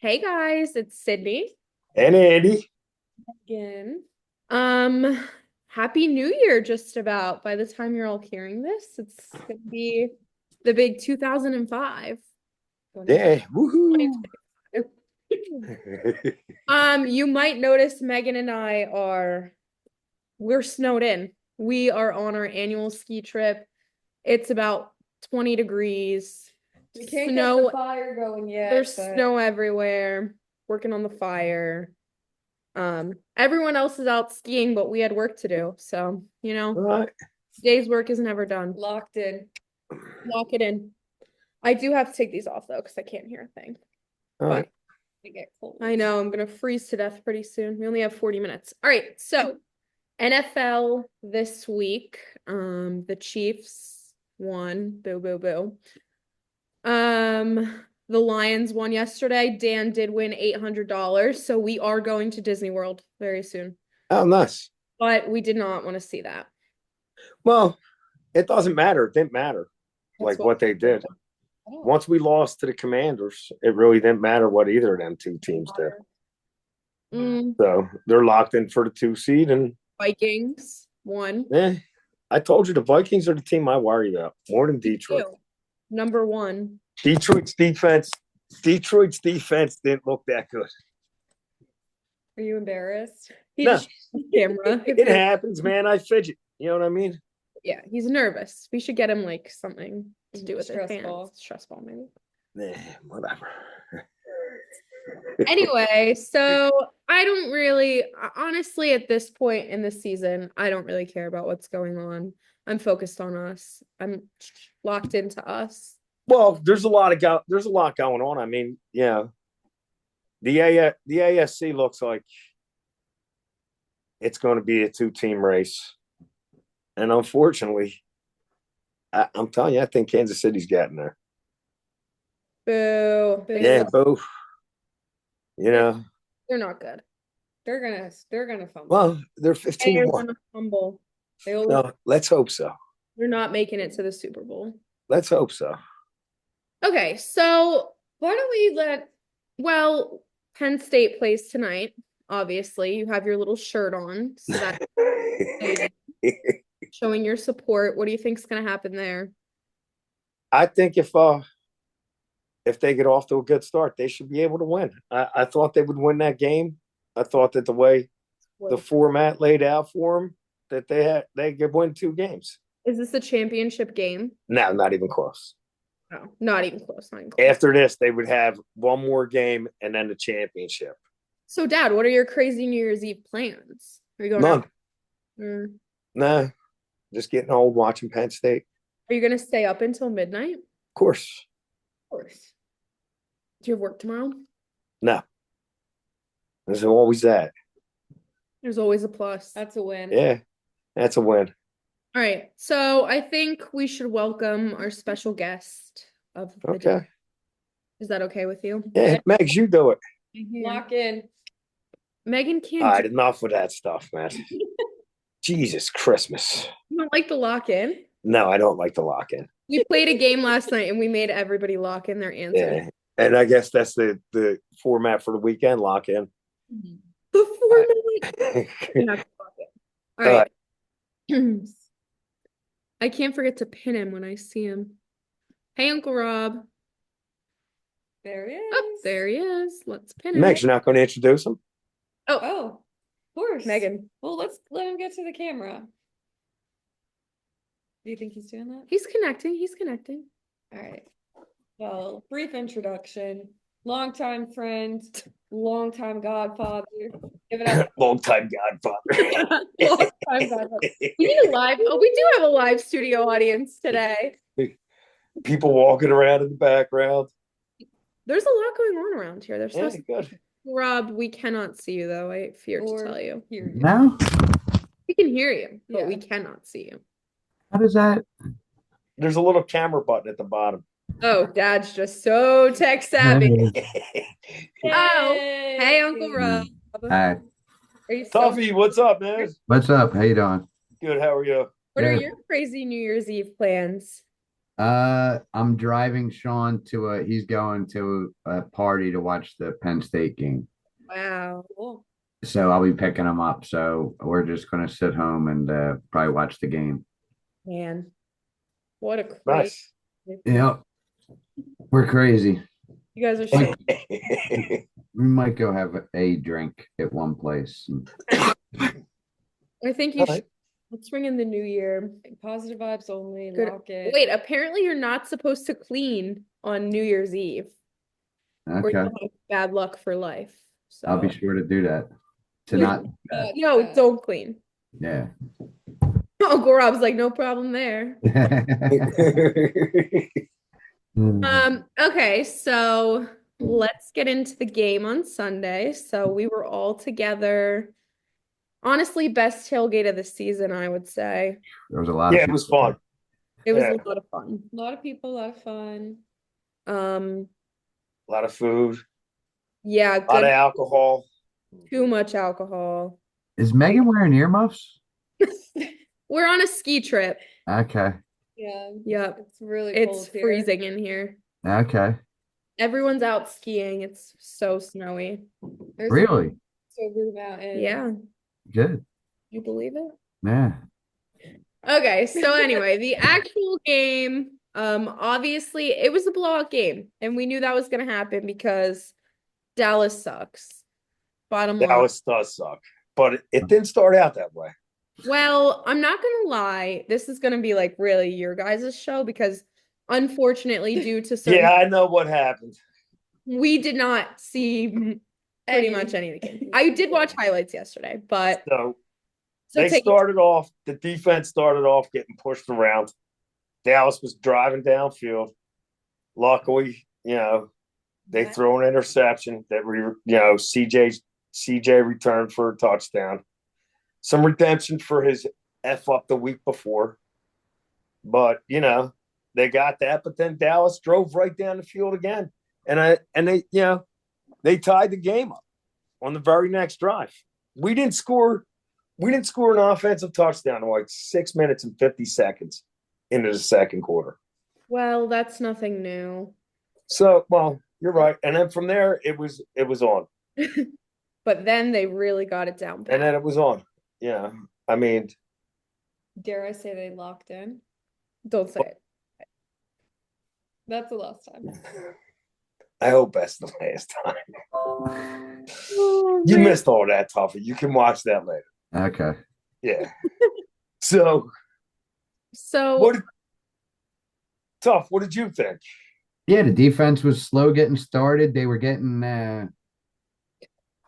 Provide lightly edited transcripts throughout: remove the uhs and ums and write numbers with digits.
Hey guys, it's Sydney And Andy. again. Um, Happy New Year just about. By the time you're all hearing this, it's gonna be the big 2005. Yeah, woohoo. 2025. You might notice Megan and I we're snowed in. We are on our annual ski trip. It's about 20 degrees. We can't get Snow, the fire going yet. there's snow everywhere. Working on the fire. Everyone else is out skiing, but we had work to do. So, All right. day's work is never done. Locked in. Lock it in. I do have to take these off though, because I can't hear a thing. All But right. They get cold. I know I'm gonna freeze to death pretty soon. We only have 40 minutes. All right, so NFL this week. The Chiefs won. Boo, boo, boo. The Lions won yesterday. Dan did win $800, so we are going to Disney World very soon. Oh, nice. But we did not want to see that. Well, it doesn't matter. It didn't matter That's what they did. Oh. Once we lost to the Commanders, it really didn't matter what either of them two teams did. So they're locked in for the 2 seed. And Vikings won. I told you the Vikings are the team I worry about more than Detroit. Number one. Detroit's defense didn't look that good. Are you embarrassed? No. Camera. It happens, man. I fidget. You know what I mean? Yeah, he's nervous. We should get him like something to do with Stress his ball. hands. Stress ball, maybe. Whatever. Anyway, so I don't really, honestly, at this point in the season, I don't really care about what's going on. I'm focused on us. I'm locked into us. Well, there's a lot going on. I mean, yeah, the ASC looks like it's going to be a 2-team race, and unfortunately, I'm telling you, I think Kansas City's getting there. Boo. Yeah, boo. You know, they're not good. They're gonna fumble. Well, they're 15 They're more. gonna fumble. No, let's hope so. They're not making it to the Super Bowl. Let's hope so. Okay, so why don't well, Penn State plays tonight. Obviously, you have your little shirt on, so that's showing your support. What do you think's gonna happen there? I think if they get off to a good start, they should be able to win. I thought they would win that game. I thought that the way the format laid out for them, that they could win 2 games. Is this a championship game? No, not even close. No, not even close. Not even close. After this, they would have one more game and then the championship. So, Dad, what are your crazy New Year's Eve plans? Are you going None. Nah, just getting old watching Penn State. Are you going to stay up until midnight? Of course. Of course. Do you have work tomorrow? No. There's always that. There's always a plus. That's a win. Yeah, that's a win. All right. So I think we should welcome our special guest of the day. Is that okay with you? Yeah, Megs, you do it. Lock in. Megan can't. All right, enough with that stuff, man. Jesus Christmas. You don't like the lock in? No, I don't like the lock in. We played a game last night and we made everybody lock in their answer. Yeah. And I guess that's the format for the weekend, lock in. The format. You have to lock in. All right. I can't forget to pin him when I see him. Hey, Uncle Rob. There he is. Oh, there he is. Let's pin him. Megs, you're not going to introduce him? Oh, of course. Megan. Well, let's let him get to the camera. Do you think he's doing that? He's connecting. All right. Well, brief introduction. Longtime friend, longtime godfather. Give it up. Long-time godfather. Longtime godfather. We need a live. Oh, we do have a live studio audience today. People walking around in the background. There's a lot going on around here. There's good. Rob, we cannot see you though. I fear to tell you. No? We can hear you, but we cannot see you. How does that? There's a little camera button at the bottom. Oh, Dad's just so tech savvy. Hey. Oh, hey, Uncle Rob. Hi. Are you Tuffy, what's up, man? What's up? How you doing? Good, how are you? What are your crazy New Year's Eve plans? I'm driving Sean he's going to a party to watch the Penn State game. Wow. Cool. So I'll be picking him up. So we're just gonna sit home and probably watch the game. Man, what a crazy. Nice. Yeah, we're crazy. You guys are Like, so. we might go have a drink at one place. I think you All should. right. Let's ring in the new year. Positive vibes only. Good. Lock it. Wait, apparently you're not supposed to clean on New Year's Eve, or you'll Okay, have bad luck for life. I'll be So sure to do that. To Yeah. not do that. no, don't clean. Yeah. Uncle Rob's like, no problem there. Okay, so let's get into the game on Sunday. So we were all together. Honestly, best tailgate of the season, I would say. There was a lot Yeah, of it was people fun. It was Yeah. a lot of fun. A lot of people, a lot of fun. A lot of food, Yeah, a lot good. of alcohol. Too much alcohol. Is Megan wearing earmuffs? We're on a ski trip. Okay. Yeah. Yep. It's really It's cold here. freezing in here. Okay. Everyone's out skiing. It's so snowy. There's Really? So Blue Mountain. Yeah. Good. You believe it? Yeah. Okay, so anyway, the actual game, obviously it was a blowout game, and we knew that was gonna happen because Dallas sucks. Bottom line. Dallas does suck, but it didn't start out that way. Well, I'm not gonna lie, this is gonna be like really your guys' show because unfortunately, due to certain Yeah, I know what happened. we did not see pretty much any of the game. I did watch highlights yesterday, but So so they take started off, the defense started off getting pushed around. Dallas was driving downfield. Luckily, they throw an interception that CJ returned for a touchdown. Some redemption for his F up the week before. But, they got that, but then Dallas drove right down the field again. And they tied the game up on the very next drive. We didn't score an offensive touchdown in like 6 minutes and 50 seconds into the second quarter. well, that's nothing new. So, well, you're right. And then from there, it was on. But then they really got it down And pat. then it was on. Yeah. I mean, Dare I say they locked in? Don't say it. That's the last time. I hope that's the last time. Oh, You man. missed all that, Tuffy. You can watch that later. Okay. Yeah. So, So what did you think? Yeah, the defense was slow getting started. They were getting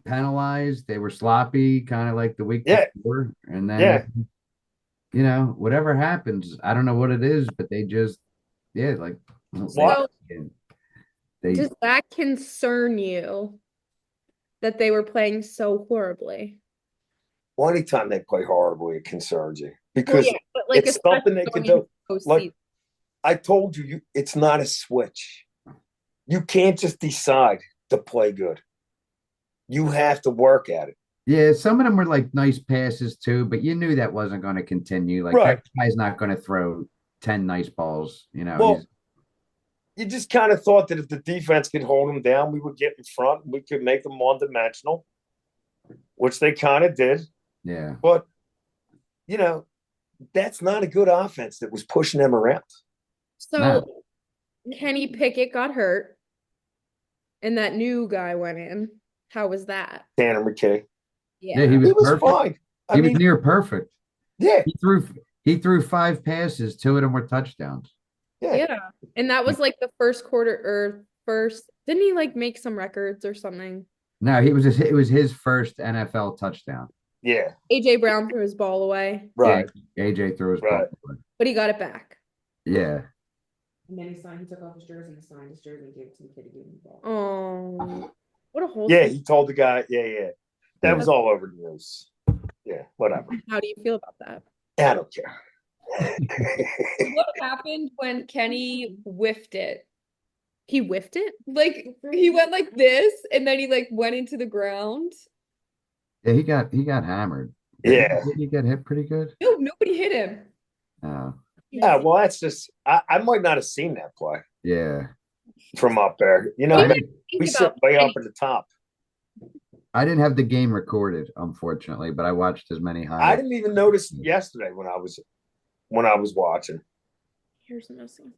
penalized. They were sloppy, kind of like the week Yeah. before. And Yeah. then, whatever happens, I don't know what it is, but they just, like, So- they does that concern you that they were playing so horribly? Well, anytime they play horribly, it concerns you Well, because yeah, but like it's something they can do. Like I told you, it's not a switch. You can't just decide to play good. You have to work at it. Yeah, some of them were like nice passes too, but you knew that wasn't going to continue. Like Right. that guy's not going to throw 10 nice balls, Well, he's- you just kind of thought that if the defense could hold them down, we would get in front. We could make them one-dimensional, which they kind of did. yeah. But, that's not a good offense that was pushing them around. So No. Kenny Pickett got hurt, and that new guy went in. How was that? Tanner McKay. Yeah, he was He was perfect. fine. I He mean, was near perfect. yeah, He threw 5 passes, 2 of them were touchdowns. yeah. Yeah. And that was like the first quarter or first, didn't he like make some records or something? No, it was his first NFL touchdown. Yeah, AJ Brown threw his ball away, right. Yeah, AJ threw his Right. ball away. but he got it back. Yeah. And then he took off his jersey and signed his jersey and gave it to the kid who gave him the ball. Oh, what a whole Yeah, he told the guy, yeah. That was all over the news. Yeah, whatever. How do you feel about that? I don't care. What happened when Kenny whiffed it? He whiffed it? Like he went like this and then he like went into the ground. Yeah, he got hammered. Yeah. Did he get hit pretty good? No, nobody hit him. Oh. Yeah, well, that's just I might not have seen that play Yeah. from up there. You know, I Maybe didn't we think sit about way up Kenny. at the top. I didn't have the game recorded, unfortunately, but I watched as many I highlights. didn't even notice yesterday when I was watching. Here's missing.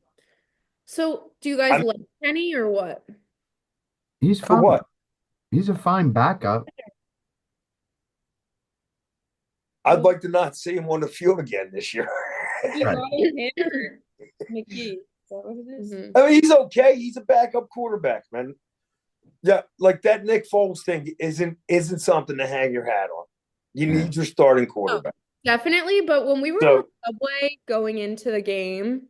So, do you guys I'm- like Kenny or what? He's For fine. what? He's a fine backup. I'd like to not see him on the field again this year. You Right. got him or McGee. Is that what it is? Mhm. I mean, he's okay. He's a backup quarterback, man. Yeah, like that Nick Foles thing isn't something to hang your hat on. You Yeah. need your starting quarterback. Definitely, but when we were So- on the subway going into the game,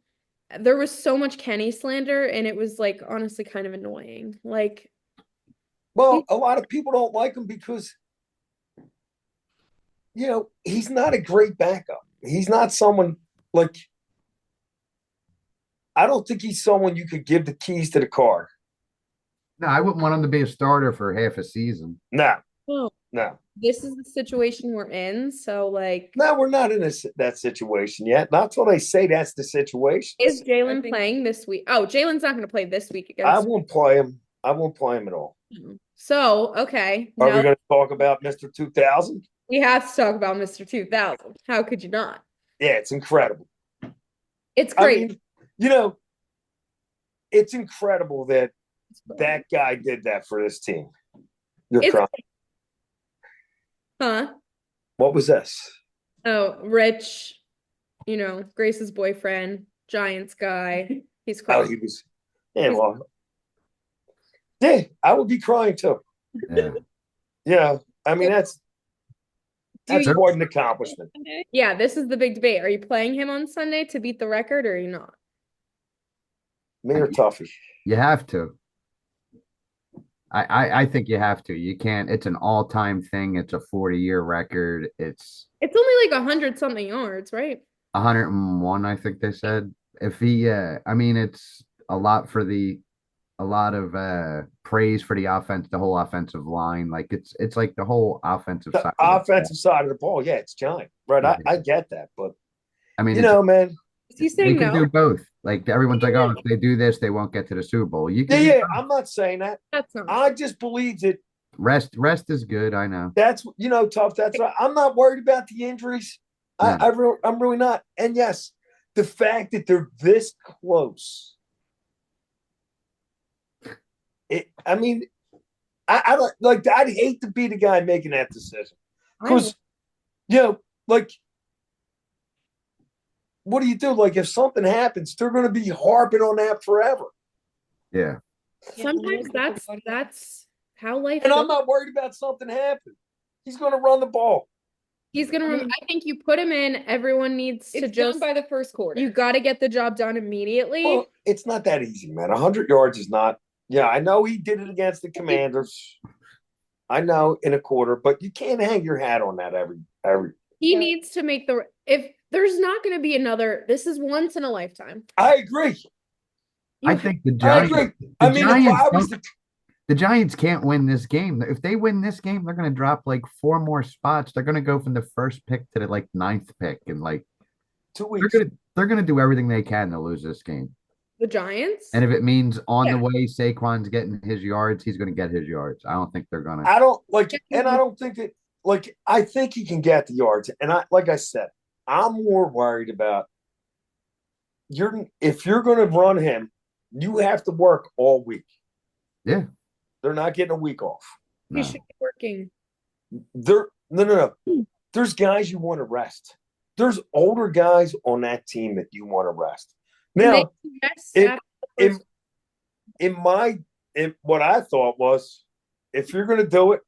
there was so much Kenny slander, and it was like honestly kind of annoying. Like, Well, a lot of people don't like him because, he's not a great backup. He's not someone like, I don't think he's someone you could give the keys to the car. No, I wouldn't want him to be a starter for half a season. No, no, no, this is the situation we're in. So, like, no, we're not in that situation yet. Not till they say that's the situation. is I Jalen think- playing this week? Oh, Jalen's not going to play this week I against. won't play him. I won't play him at all. So, okay, Are now we going to talk about Mr. 2000? we have to talk about Mr. 2000. How could you not? Yeah, it's incredible. It's I great. mean, it's incredible that that guy did that for this team. You're It's- crying. Huh? What was this? Oh, Rich, Grace's boyfriend, Giants guy. He's Oh, crying. he was. Yeah, well, yeah, I would be crying too. Yeah. Yeah, I mean that's you- quite an accomplishment. Sunday? Yeah, this is the big debate. Are you playing him on Sunday to beat the record or are you not? Me or Tuffy? You have to. I think you have to. You can't. It's an all-time thing. It's a 40-year record. It's It's only like 100 something yards, right? 101, I think they said. If he, I mean, it's a lot of praise for the offense, the whole offensive line. Like it's like the whole offensive The side. of the offensive side of the ball, yeah, it's giant, right? I get that, but ball. I mean, man, Is he they saying can no? do both. Like everyone's like, oh, if they do this, they won't get to the Super Bowl. You yeah, can do yeah. both. I'm not saying that. That's not. I just believe that Rest is good. I know. that's tough. That's right. I'm not worried about the injuries. No. I'm really not. And yes, the fact that they're this close. I mean, I don't like. I'd hate to be the guy making that decision because, like, what do you do? Like, if something happens, they're going to be harping on that forever. Yeah. Sometimes that's how life And I'm goes. not worried about something happening. He's going to run the ball. He's gonna run. I think you put him in, everyone needs to It's done just by the first quarter. you gotta get the job done immediately. Well, it's not that easy, man. 100 yards is not. Yeah, I know he did it against the Commanders. I know in a quarter, but you can't hang your hat on that every. He Right. needs to make if there's not gonna be another, this is once in a lifetime. I agree. I think the I Giants. agree. I mean, if I was The Giants can't win this game. If they win this game, they're going to drop like 4 more spots. They're going to go from the first pick to the like 9th pick, and like 2 they're weeks, gonna do everything they can to lose this game. The Giants? And if it means on Yeah. the way Saquon's getting his yards, he's going to get his yards. I don't think they're going to. I don't like, and I don't think that. Like, I think he can get the yards, and like I said, I'm more worried about if you're going to run him, you have to work all week. Yeah. They're not getting a week off. He No. should be working. No. There's guys you want to rest. There's older guys on that team that you want to rest. Now, what I thought was, if you're going to do it,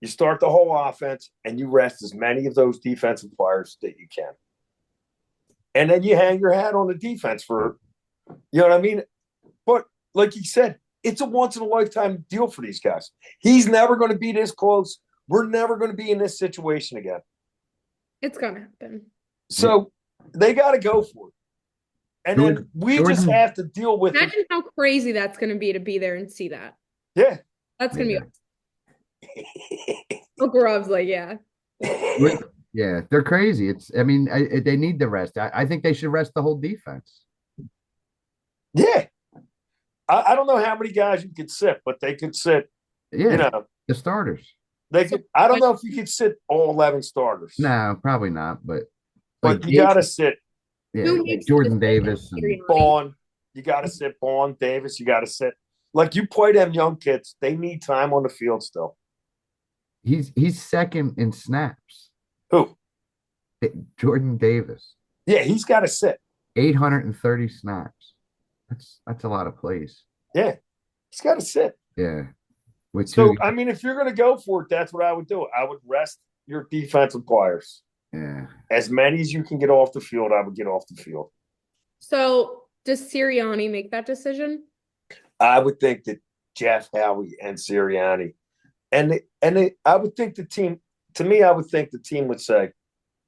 you start the whole offense and you rest as many of those defensive players that you can. And then you hang your hat on the defense for, you know what I mean? But like you said, it's a once in a lifetime deal for these guys. He's never going to be this close. We're never going to be in this situation again. It's gonna happen. So they got to go for it. And then we just Jordan- have to deal with it. Imagine how crazy that's gonna be to be there and see that. Yeah. That's gonna Yeah. be Uncle Rob's like, yeah. Yeah, they're crazy. I mean, they need the rest. I think they should rest the whole defense. Yeah. I don't know how many guys you could sit, but they could sit, you Yeah, know, the starters. they could. I don't know if you could sit all 11 starters, No, probably not. But like, but you got to sit yeah, Who like makes the Jordan decision? Davis and Sirianni? Bond. You got to sit Bond, Davis. You got to sit. Like you play them young kids, they need time on the field still. he's second in snaps. Who? Jordan Davis, Yeah, he's got to sit. 830 snaps. That's a lot of plays. Yeah, he's got to sit. Yeah, with So, two. I mean, if you're going to go for it, that's what I would do. I would rest your defensive players. Yeah, As many as you can get off the field, I would get off the field. So does Sirianni make that decision? I would think that Jeff Howie and Sirianni, I would think the team. To me, I would think the team would say,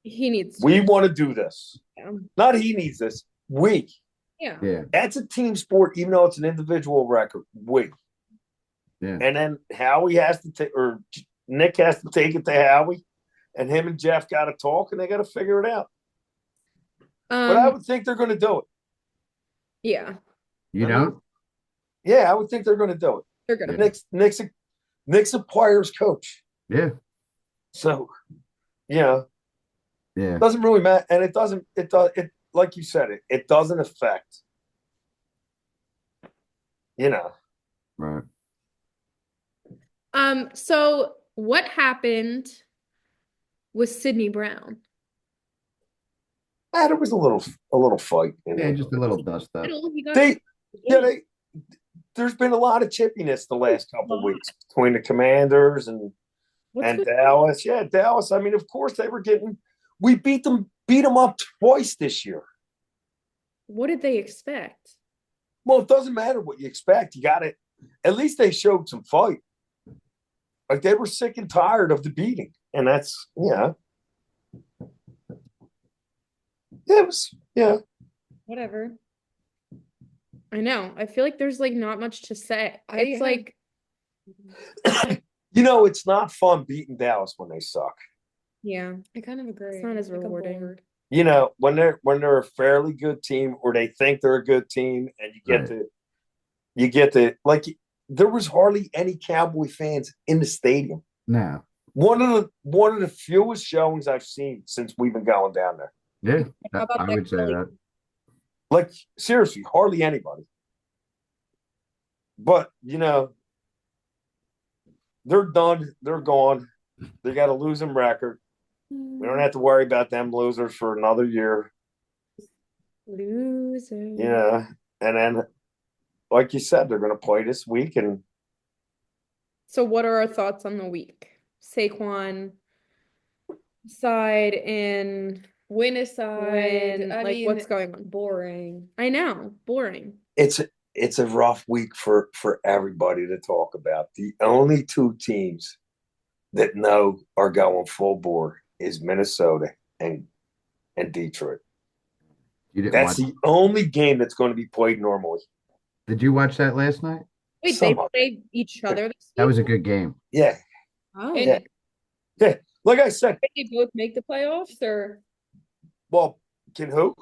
He needs. "We want to do this." Yeah. Not he needs this. We. Yeah. yeah, That's a team sport, even though it's an individual record. We. yeah. And then Howie has to take, or Nick has to take it to Howie, and him and Jeff got to talk, and they got to figure it out. But I would think they're going to do it. Yeah, You I know, mean, yeah, I would think they're going to do it. they're gonna. Nick's a players coach, yeah, so yeah, yeah. it doesn't really matter, and it doesn't. It does. It like you said, it doesn't affect. You know, Right. So what happened with Sidney Brown? there was a little fight in Yeah, there. just a little dust up. He got There's been a lot of chippiness the last couple of weeks between the Commanders and Dallas. Yeah, Dallas. I mean, of course they were getting. We beat them up twice this year. What did they expect? Well, it doesn't matter what you expect. You got it. At least they showed some fight. Like they were sick and tired of the beating, and that's it was Whatever. I know. I feel like there's like not much to say. I It's have- like it's not fun beating Dallas when they suck. yeah. I kind of agree. It's not as Like, I'm rewarding. bored. When they're a fairly good team or they think they're a good team, and you get the like. There was hardly any Cowboy fans in the stadium. No. One of the fewest showings I've seen since we've been going down there. Yeah, How about I that would say Kelly? that. Like seriously, hardly anybody. But they're done. They're gone. They got a losing record. We don't have to worry about them losers for another year. Loser. Yeah, and then, like you said, they're going to play this week, and So what are our thoughts on the week? Saquon side and Win aside, win, I like mean, what's going on? boring. I know, boring. it's a rough week for everybody to talk about. The only two teams that know are going full bore is Minnesota and Detroit. You didn't That's watch. the only game that's going to be played normally. Did you watch that last night? Wait, Some they of play each other this That was a week? good game. Yeah, Oh. And yeah. Like I said, did they both make the playoffs, or well, can who?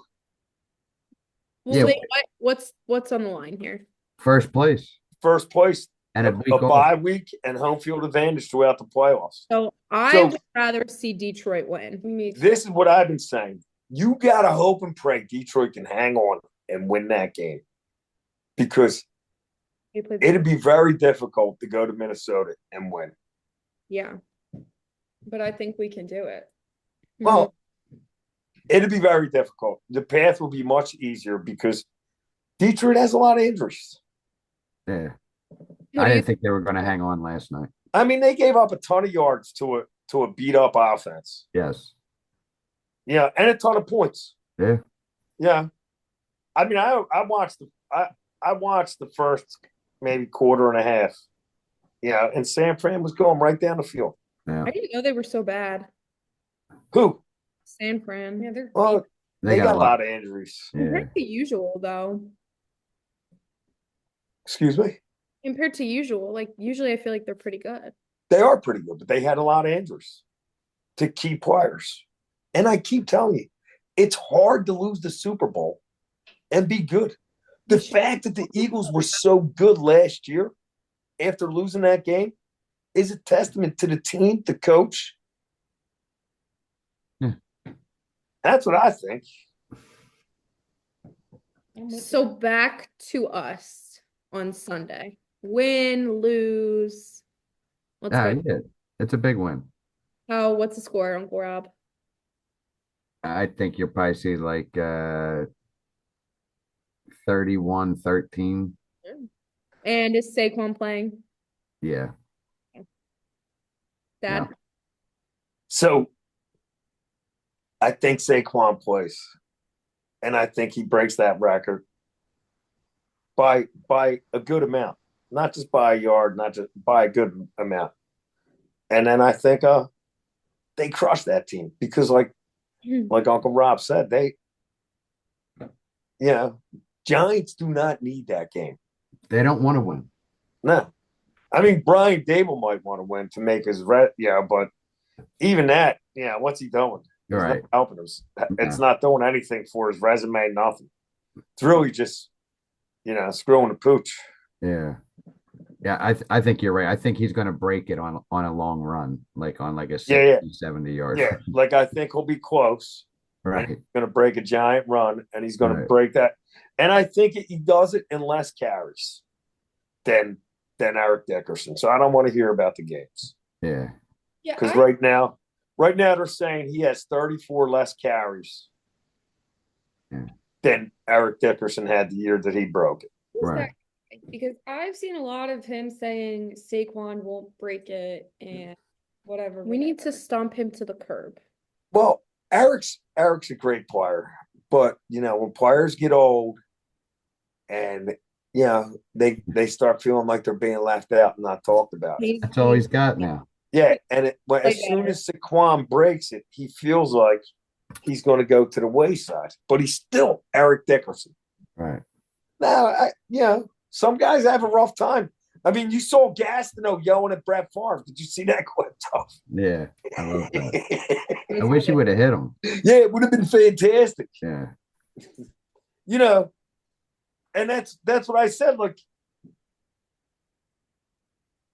Well, Yeah. what's on the line here? First place First place, and a a week off. bye week, and home field advantage throughout the playoffs. So I So- would rather see Detroit win. me too. This is what I've been saying. You got to hope and pray Detroit can hang on and win that game, because They play it'd be very difficult to go to Minnesota and win. yeah. But I think we can do it. Well, it'd be very difficult. The path will be much easier because Detroit has a lot of injuries. Yeah, Who I do you didn't think they were going to hang on last night. I mean, they gave up a ton of yards to a beat up offense. Yes. Yeah, and a ton of points. Yeah. Yeah. I mean, I watched the first maybe quarter and a half. Yeah, and San Fran was going right down the field. Yeah. I didn't know they were so bad. Who? San Fran. Yeah, they're Well, deep. they got a lot of injuries. Yeah. Compared to usual, though. Excuse me? Compared to usual, like usually I feel like they're pretty good. They are pretty good, but they had a lot of injuries to key players. And I keep telling you, it's hard to lose the Super Bowl and be good. The fact that the Eagles were so good last year after losing that game is a testament to the team, the coach. Yeah. That's what I think. So back to us on Sunday. Win, lose. Let's Yeah, go. yeah. It's a big win. What's the score, Uncle Rob? I think you'll probably see like 31-13. And is Saquon playing? Yeah. Dad? No. So I think Saquon plays. And I think he breaks that record by a good amount. Not just by a yard, not just by a good amount. And then I think they crush that team because like Uncle Rob said, Giants do not need that game. They don't want to win. No. I mean, Brian Dable might want to win to make his but even that, what's he doing? He's Right. not helping us. It's not doing anything for his resume, nothing. It's really just, screwing the pooch. Yeah. Yeah, I think you're right. I think he's going to break it on a long run, like on like a 60, 70 yard. Yeah, like I think he'll be close. Right. He's going to break a giant run, and he's going to Right. break that. And I think he does it in less carries than Eric Dickerson. So I don't want to hear about the games. Yeah. Because right now they're saying he has 34 less carries than Eric Dickerson had the year that he broke it. Right. Because I've seen a lot of him saying Saquon won't break it and whatever. We need to stomp him to the curb. Well, Eric's a great player, but when players get old and they start feeling like they're being left out and not talked about. That's all he's got now. Yeah, and as soon as Saquon breaks it, he feels like he's going to go to the wayside, but he's still Eric Dickerson. Right. Now, some guys have a rough time. I mean, you saw Gastineau yelling at Brett Favre. Did you see that clip, Tough? Yeah. I love that. I wish he would have hit him. Yeah, it would have been fantastic. Yeah. And that's what I said. Look,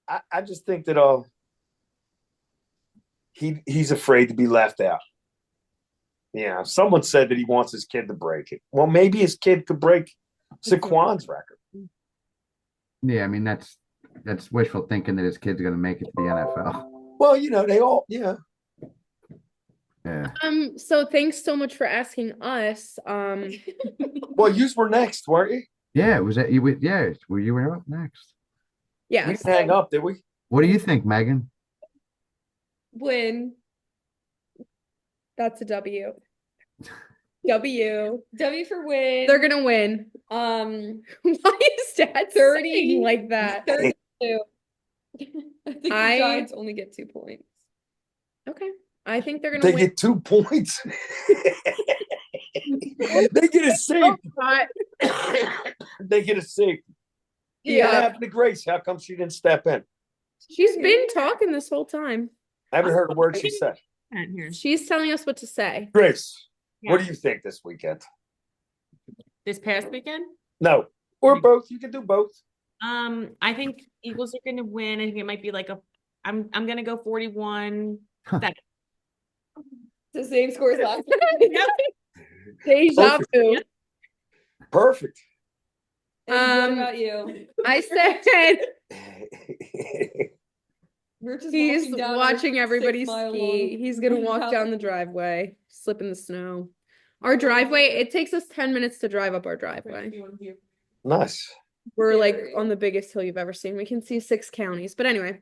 I just think that he's afraid to be left out. Yeah, someone said that he wants his kid to break it. Well, maybe his kid could break Saquon's record. Yeah, I mean that's wishful thinking that his kid's going to make it to the NFL. Well, they all, yeah. Yeah. So thanks so much for asking us. Well, you were next, weren't you? Yeah, was that you? Yeah, you were up next. Yeah. We didn't hang up, did we? What do you think, Megan? Win. That's a W. W. W for win. They're gonna win. Why Why is Dad 30 saying like that? 32. I think the I- Giants only get 2 points. Okay. I think they're gonna They win. get 2 points. They get a safety. They get a safety. What Yeah. happened to Grace? How come she didn't step in? She's been talking this whole time. I haven't heard a word she said. She's telling us what to say. Grace, what Yeah. do you think this weekend? This past weekend? No, or both. You can do both. I think Eagles are gonna win. I think it might be like I'm gonna go 41. That The same score as last Yep. Deja Perfect. vu. Perfect. What about you? I said We're just he's walking down watching our everybody 6-mile ski. long He's gonna walk path. down the driveway, slip in the snow. Our driveway, it takes us 10 minutes to drive up our driveway. Nice. We're like Very. on the biggest hill you've ever seen. We can see 6 counties. But anyway,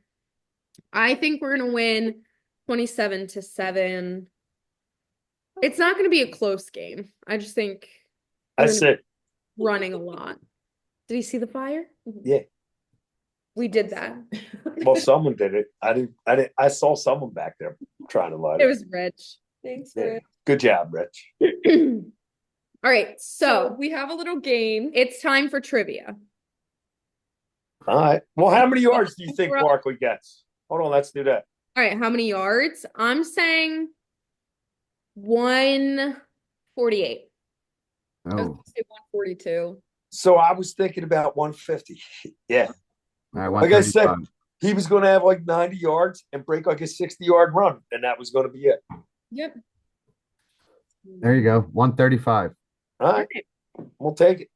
I think we're gonna win 27-7. It's not gonna be a close game. I just think I we're gonna said, be running a lot. Did you see the fire? yeah. We did that. Well, someone did it. I didn't. I saw someone back there trying to light It it. was Rich. Thanks, Yeah. Rich. Good job, Rich. All right, so we have a little game. it's time for trivia. All right. Well, how many yards do you think Barkley gets? Hold on, let's do that. All right, how many yards? I'm saying 148. I was Oh, gonna say 142. So I was thinking about 150. Yeah. all right, Like I said, 135. he was going to have like 90 yards and break like a 60-yard run, and that was going to be it. Yep. There you go. 135. All right. We'll take it.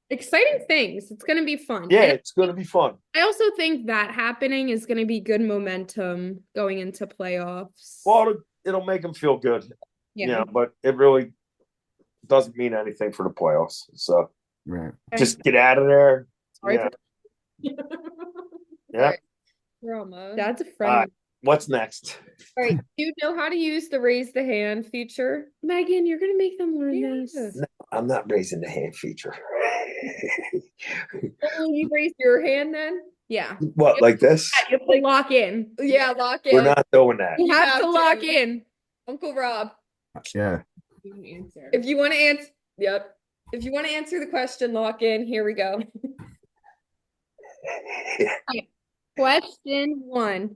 Exciting things. It's going to be fun. Yeah, And it's going to be fun. I also think that happening is going to be good momentum going into playoffs. Well, it'll make them feel good. Yeah, but it really doesn't mean anything for the playoffs. So Right. just get out of there. Sorry Yeah. for- Yeah. We're almost. Dad's a All friend. right. What's next? All right. Do you know how to use the raise the hand feature? Megan, you're going to make them learn Yes. this. No, I'm not raising the hand feature. Oh, you raised your hand then? Yeah. What, like this? You have to lock in. Yeah, lock in. We're not doing that. You have have to to. lock in. Uncle Rob. Yeah. If you want to answer, yep. If you want to answer the question, lock in. Here we go. Question 1.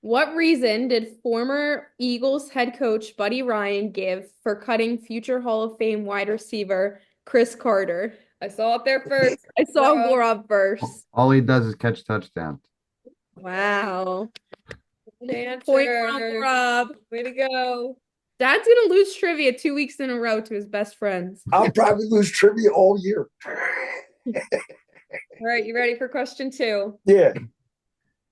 What reason did former Eagles head coach Buddy Ryan give for cutting future Hall of Fame wide receiver Chris Carter? I saw it there first. I saw Rob. Laura first. All he does is catch touchdowns. Wow. Good Point answer. for Uncle Rob. Way to go. Dad's gonna lose trivia 2 weeks in a row to his best friends. I'll probably lose trivia all year. All right, you ready for question 2? Yeah.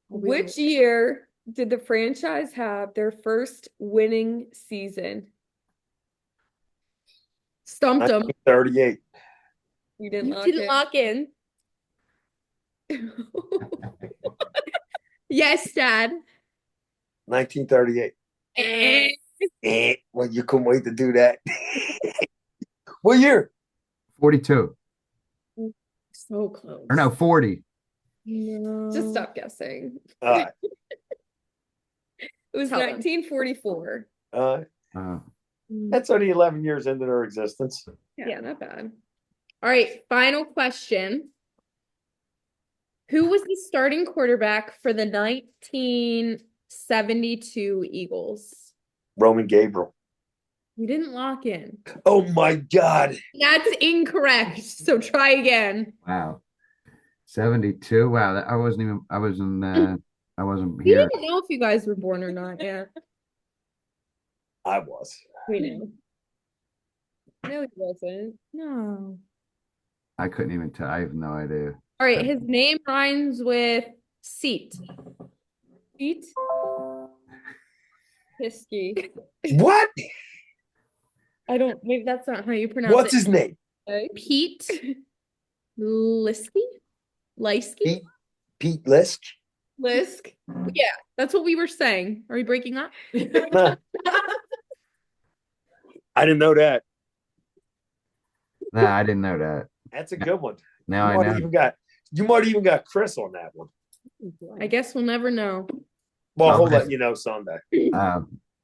Which year did the franchise have their first winning season? Stumped him. 38. You didn't You lock didn't in. lock in. Yes, Dad. 1938. Eh. Well, you couldn't wait to do that. What year? 42. So close. Or no, 40. No. Just stop guessing. Uh, It was Tell them. 1944. uh, Uh, that's only 11 years into their existence. Yeah, not bad. All right, final question. Who was the starting quarterback for the 1972 Eagles? Roman Gabriel. You didn't lock in. Oh my God. That's incorrect. So try again. wow. 72. Wow. I wasn't We here. didn't know if you guys were born or not. Yeah, I was. we knew. No, he wasn't. No. I couldn't even tell. I have no idea. All right, his name rhymes with seat. Pete Pisky. What? I don't, maybe that's not how you pronounce What's it. his name? Okay. Pete Liskey? Liskey? Pete Lisk? Lisk. Yeah, that's what we were saying. Are we breaking up? Nah, I didn't know that. Nah, I didn't know that. That's a good one. Now I You might know. even got Chris on that one. I guess we'll never know. Well, Oh, he'll Chris. let you know Sunday.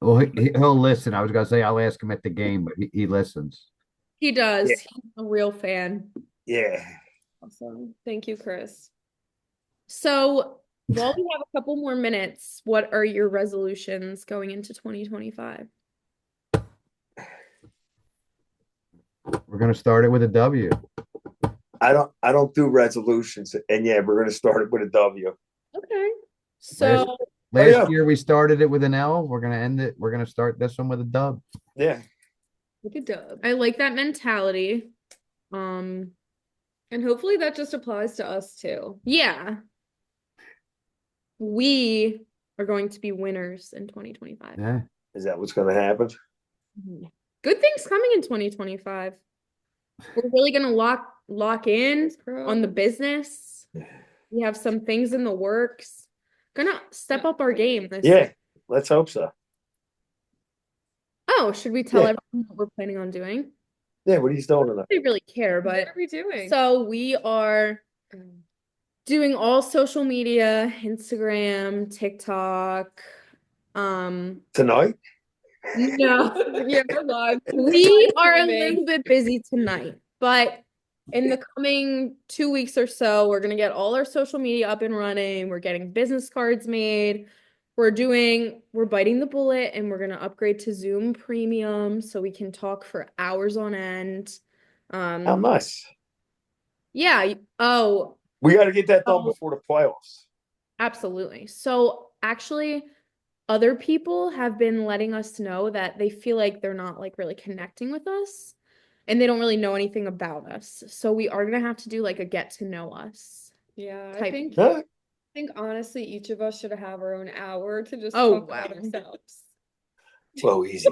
Well, he'll listen. I was gonna say I'll ask him at the game, but he listens. He does. Yeah. He's a real fan. Yeah. Awesome. Thank you, Chris. So, while we have a couple more minutes, what are your resolutions going into 2025? We're gonna start it with a W. I don't do resolutions. And yeah, we're gonna start it with a W. Okay. So, Last yeah. year we started it with an L. We're gonna end it. We're gonna start this one with a dub. Yeah. Look at Dub. I like that mentality. And hopefully that just applies to us too. Yeah. We are going to be winners in 2025. Yeah. Is that what's gonna happen? Good things coming in 2025. We're really gonna lock in on the business. We have some things in the works. Gonna step up our game this Yeah. year. Let's hope so. Oh, should we tell Yeah. everyone what we're planning on doing? Yeah, what are you doing tonight? They really care, What but are we doing? so we are doing all social media, Instagram, TikTok. Tonight? No. Yeah, we're live. We are a Streaming. little bit busy tonight, but in the coming 2 weeks or so, we're going to get all our social media up and running. We're getting business cards made. we're biting the bullet and we're gonna upgrade to Zoom Premium so we can talk for hours on end. How nice. Yeah, oh, We got to get that done Oh. before the playoffs. absolutely. So actually, other people have been letting us know that they feel like they're not like really connecting with us and they don't really know anything about us. So we are gonna have to do like a get to know us. Yeah, I Type. think Huh? honestly each of us should have our own hour to just Oh, talk about wow. ourselves. Well, easy.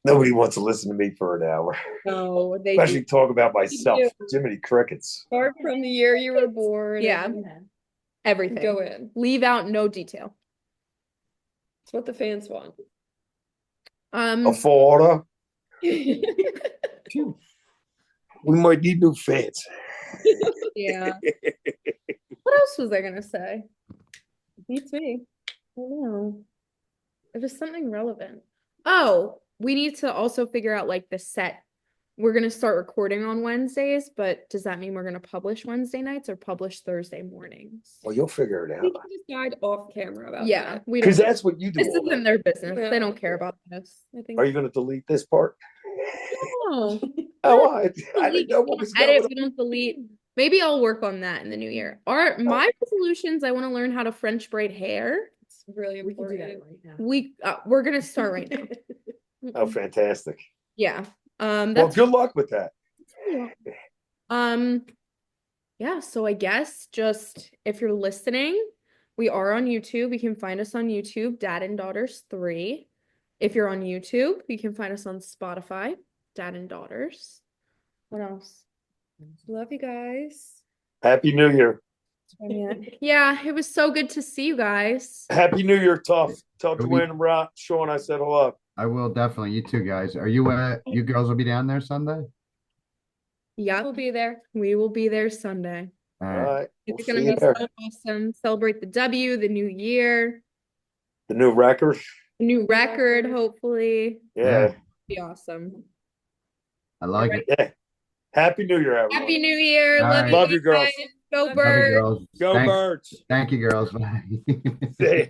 Nobody wants to listen to me for an hour, No, they especially do. talk about myself. do. Jiminy Crickets. Start from the year you were born. Yeah. and Everything. Go in. Leave out no detail. It's what the fans want. A Florida. We might need new fans. Yeah. What else was I gonna say? Beats me. I don't know. It was something relevant. Oh, we need to also figure out like the set. We're gonna start recording on Wednesdays, but does that mean we're gonna publish Wednesday nights or publish Thursday mornings? Well, you'll figure it We out. can decide off camera about Yeah, that. we Because don't. that's what you do. This all isn't night. their business. They Yeah. don't care about this. I think. Are you going to delete this part? No. Oh, I didn't know what was going Edit, on. we don't delete. Maybe I'll work on that in the new year. My resolutions, I want to learn how to French braid hair. It's really We can do important. that right now. We're gonna start right now. Oh, fantastic. Yeah. Well, That's good luck with that. yeah, so I guess just if you're listening, we are on YouTube. You can find us on YouTube, Dad and Daughters 3. If you're on YouTube, you can find us on Spotify, Dad and Daughters. What else? Love you guys. Happy New Year. Yeah, it was so good to see you guys. Happy New Year, Tough. Tell Ruby. Joanne and Rob, Sean I said hello. I will definitely. You two guys. Are you you girls will be down there Sunday? Yep, We'll be there. we will be there Sunday. All All right. right. We'll It's see gonna you be there. so awesome. Celebrate the W, the new year, The new record. the new record, hopefully. Yeah. Be awesome. I like it. Yeah. Happy New Year, everyone. Happy New Year. All Love right. you Love you, girls. guys. Go Love you, Love you, Birds. girls. Go Thank, Birds. thank you, girls. Bye. See ya.